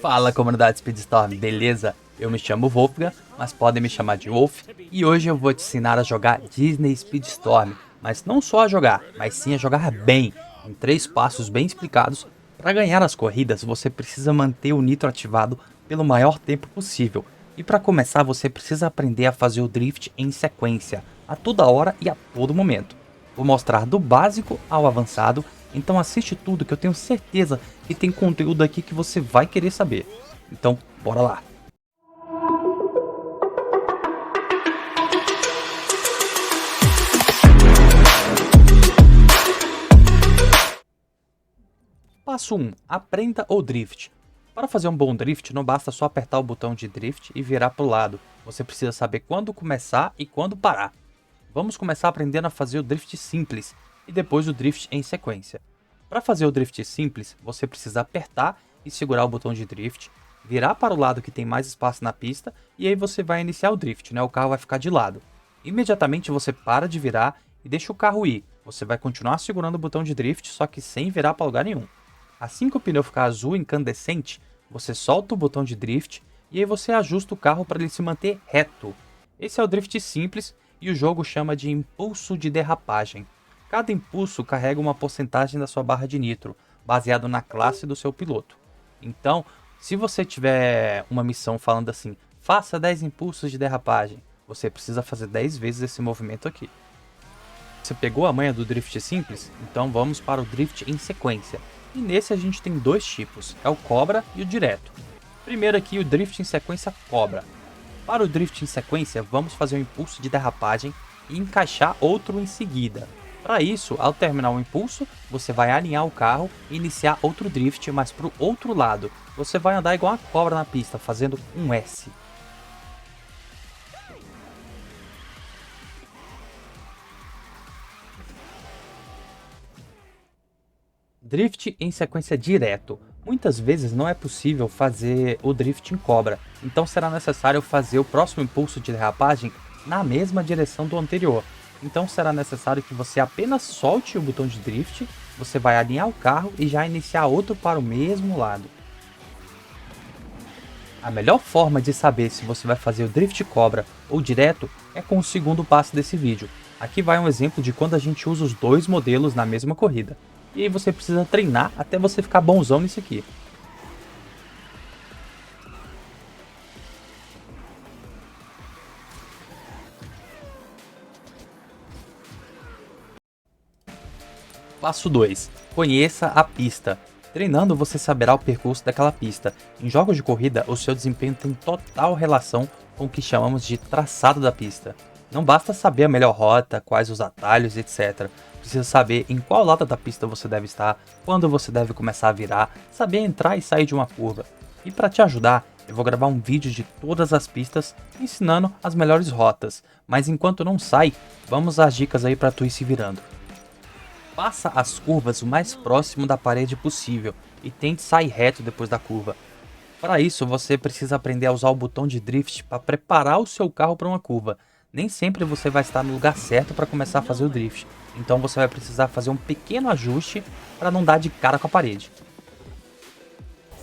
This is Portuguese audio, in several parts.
Fala, comunidade Speedstorm, beleza? Eu me chamo Wolfgang, mas podem me chamar de Wolf, e hoje eu vou te ensinar a jogar Disney Speedstorm, mas não só a jogar, mas sim a jogar bem, em 3 passos bem explicados. Para ganhar as corridas, você precisa manter o nitro ativado pelo maior tempo possível, e para começar você precisa aprender a fazer o drift em sequência, a toda hora e a todo momento. Vou mostrar do básico ao avançado, então assiste tudo que eu tenho certeza que tem conteúdo aqui que você vai querer saber. Então, bora lá! Passo 1. Aprenda o drift. Para fazer um bom drift, não basta só apertar o botão de drift e virar para o lado. Você precisa saber quando começar e quando parar. Vamos começar aprendendo a fazer o drift simples e depois o drift em sequência. Para fazer o drift simples, você precisa apertar e segurar o botão de drift, virar para o lado que tem mais espaço na pista e aí você vai iniciar o drift, né? O carro vai ficar de lado. Imediatamente você para de virar e deixa o carro ir. Você vai continuar segurando o botão de drift, só que sem virar para lugar nenhum. Assim que o pneu ficar azul incandescente, você solta o botão de drift e aí você ajusta o carro para ele se manter reto. Esse é o drift simples e o jogo chama de impulso de derrapagem. Cada impulso carrega uma porcentagem da sua barra de nitro, baseado na classe do seu piloto. Então, se você tiver uma missão falando assim, faça 10 impulsos de derrapagem, você precisa fazer 10 vezes esse movimento aqui. Você pegou a manha do drift simples? Então vamos para o drift em sequência. E nesse a gente tem 2 tipos, é o cobra e o direto. Primeiro aqui o drift em sequência cobra. Para o drift em sequência, vamos fazer um impulso de derrapagem e encaixar outro em seguida. Para isso, ao terminar o impulso, você vai alinhar o carro e iniciar outro drift, mas para o outro lado. Você vai andar igual a cobra na pista, fazendo um S. Drift em sequência direto. Muitas vezes não é possível fazer o drift em cobra, então será necessário fazer o próximo impulso de derrapagem na mesma direção do anterior. Então será necessário que você apenas solte o botão de drift, você vai alinhar o carro e já iniciar outro para o mesmo lado. A melhor forma de saber se você vai fazer o drift cobra ou direto é com o segundo passo desse vídeo. Aqui vai um exemplo de quando a gente usa os 2 modelos na mesma corrida. E aí você precisa treinar até você ficar bonzão nisso aqui. Passo 2. Conheça a pista. Treinando você saberá o percurso daquela pista. Em jogos de corrida, o seu desempenho tem total relação com o que chamamos de traçado da pista. Não basta saber a melhor rota, quais os atalhos, etc. Precisa saber em qual lado da pista você deve estar, quando você deve começar a virar, saber entrar e sair de uma curva. E para te ajudar, eu vou gravar um vídeo de todas as pistas ensinando as melhores rotas. Mas enquanto não sai, vamos às dicas aí para tu ir se virando. Faça as curvas o mais próximo da parede possível e tente sair reto depois da curva. Para isso, você precisa aprender a usar o botão de drift para preparar o seu carro para uma curva. Nem sempre você vai estar no lugar certo para começar a fazer o drift, então você vai precisar fazer um pequeno ajuste para não dar de cara com a parede.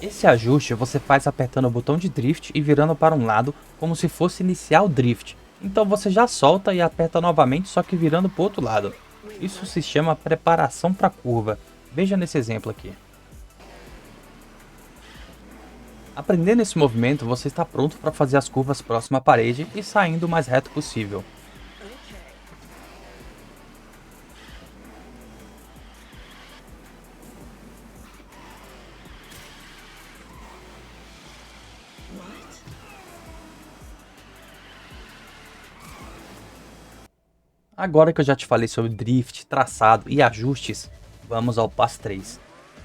Esse ajuste você faz apertando o botão de drift e virando para um lado como se fosse iniciar o drift. Então você já solta e aperta novamente, só que virando para o outro lado. Isso se chama preparação para a curva. Veja nesse exemplo aqui. Aprendendo esse movimento, você está pronto para fazer as curvas próximo à parede e saindo o mais reto possível. Agora que eu já te falei sobre drift, traçado e ajustes, vamos ao passo 3.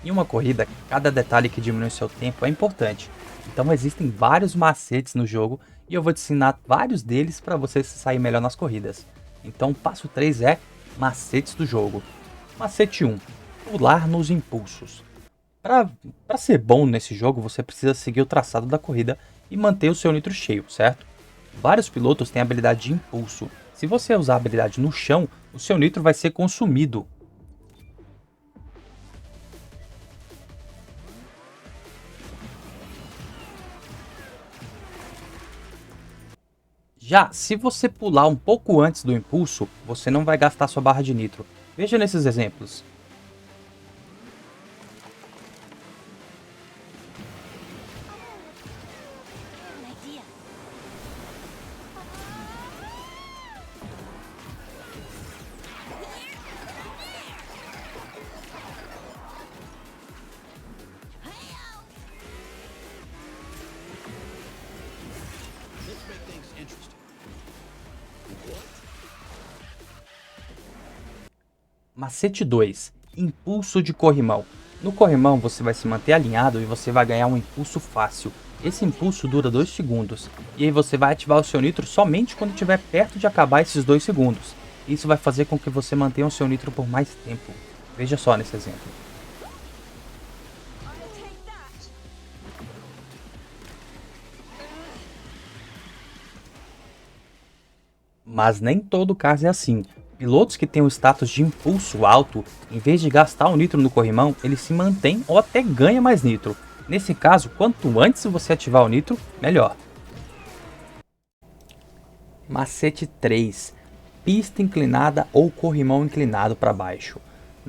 Em uma corrida, cada detalhe que diminui seu tempo é importante. Então existem vários macetes no jogo e eu vou te ensinar vários deles para você se sair melhor nas corridas. Então o passo 3 é macetes do jogo. Macete 1. Pular nos impulsos. Para ser bom nesse jogo, você precisa seguir o traçado da corrida e manter o seu nitro cheio, certo? Vários pilotos têm a habilidade de impulso. Se você usar a habilidade no chão, o seu nitro vai ser consumido. Já se você pular um pouco antes do impulso, você não vai gastar sua barra de nitro. Veja nesses exemplos. Macete 2. Impulso de corrimão. No corrimão você vai se manter alinhado e você vai ganhar um impulso fácil. Esse impulso dura 2 segundos, e aí você vai ativar o seu nitro somente quando estiver perto de acabar esses 2 segundos. Isso vai fazer com que você mantenha o seu nitro por mais tempo. Veja só nesse exemplo. Mas nem todo caso é assim. Pilotos que têm o status de impulso alto, em vez de gastar o nitro no corrimão, ele se mantém ou até ganha mais nitro. Nesse caso, quanto antes você ativar o nitro, melhor. Macete 3. Pista inclinada ou corrimão inclinado para baixo.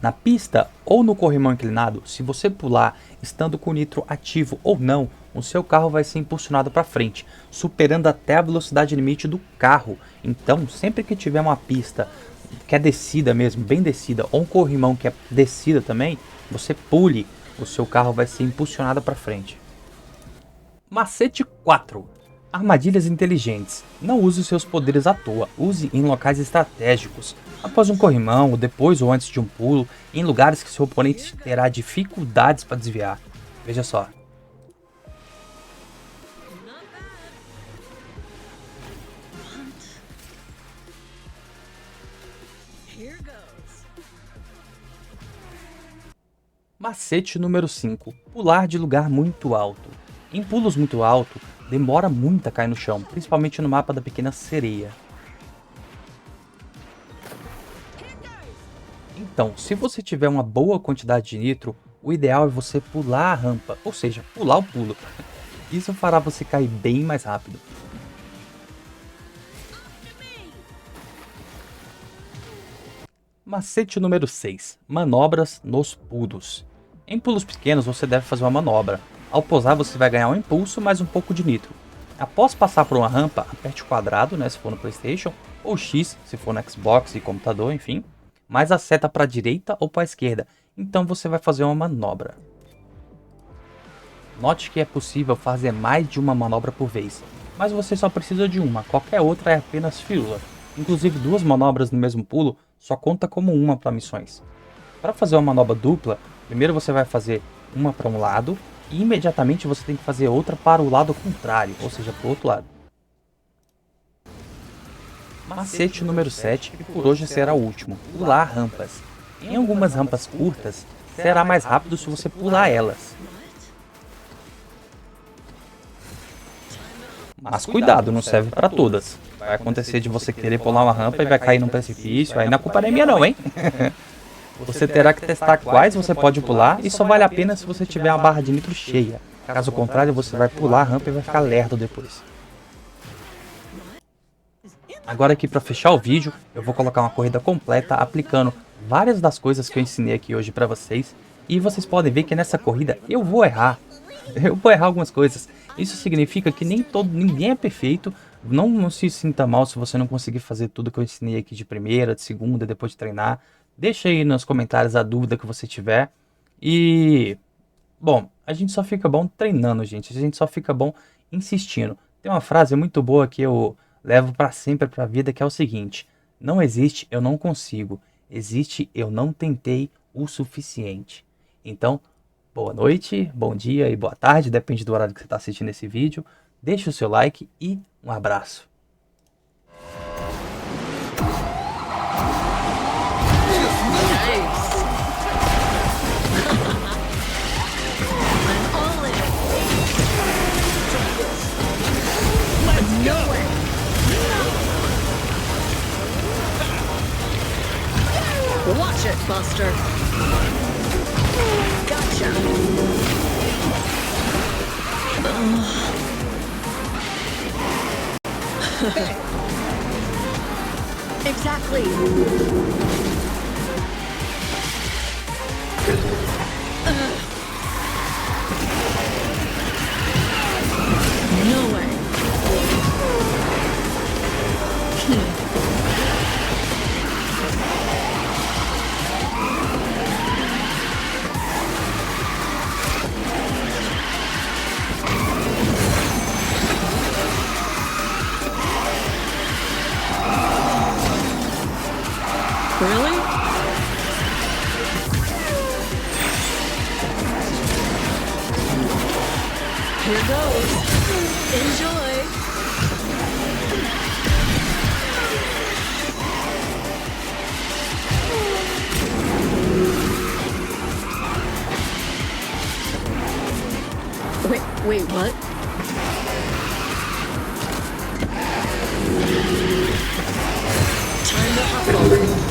Na pista ou no corrimão inclinado, se você pular estando com o nitro ativo ou não, o seu carro vai ser impulsionado para frente, superando até a velocidade limite do carro. Então, sempre que tiver uma pista que é descida mesmo, bem descida, ou um corrimão que é descida também, você pule, o seu carro vai ser impulsionado para frente. Macete 4. Armadilhas inteligentes. Não use os seus poderes à toa, use em locais estratégicos, após um corrimão, depois ou antes de um pulo, em lugares que seu oponente terá dificuldades para desviar. Veja só. Macete número 5. Pular de lugar muito alto. Em pulos muito alto, demora muito a cair no chão, principalmente no mapa da Pequena Sereia. Então, se você tiver uma boa quantidade de nitro, o ideal é você pular a rampa, ou seja, pular o pulo. Isso fará você cair bem mais rápido. Macete número 6. Manobras nos pulos. Em pulos pequenos você deve fazer uma manobra. Ao pousar você vai ganhar um impulso mais um pouco de nitro. Após passar por uma rampa, aperte o quadrado, se for no PlayStation, ou X, se for no Xbox e computador, enfim, mais a seta para a direita ou para a esquerda. Então você vai fazer uma manobra. Note que é possível fazer mais de uma manobra por vez, mas você só precisa de uma, qualquer outra é apenas firula. Inclusive 2 manobras no mesmo pulo só conta como uma para missões. Para fazer uma manobra dupla, primeiro você vai fazer uma para um lado e imediatamente você tem que fazer outra para o lado contrário, ou seja, para o outro lado. Macete número 7, que por hoje será o último, pular rampas. Em algumas rampas curtas, será mais rápido se você pular elas. Mas cuidado, não serve para todas. Vai acontecer de você querer pular uma rampa e vai cair num precipício, aí não é culpa nem minha não, hein? Você terá que testar quais você pode pular e só vale a pena se você tiver uma barra de nitro cheia. Caso contrário, você vai pular a rampa e vai ficar lerdo depois. Agora aqui para fechar o vídeo, eu vou colocar uma corrida completa aplicando várias das coisas que eu ensinei aqui hoje para vocês. E vocês podem ver que nessa corrida eu vou errar. Eu vou errar algumas coisas. Isso significa que ninguém é perfeito. Não se sinta mal se você não conseguir fazer tudo que eu ensinei aqui de primeira, de segunda, depois de treinar. Deixa aí nos comentários a dúvida que você tiver. E, bom, a gente só fica bom treinando, gente. A gente só fica bom insistindo. Tem uma frase muito boa que eu levo para sempre para a vida, que é o seguinte: não existe eu não consigo, existe eu não tentei o suficiente. Então, boa noite, bom dia e boa tarde, depende do horário que você está assistindo esse vídeo. Deixe o seu like e um abraço. Watch it, Buster. Gotcha. Exactly. No way. Really? Here goes. Enjoy. Wait, what? Time to hustle.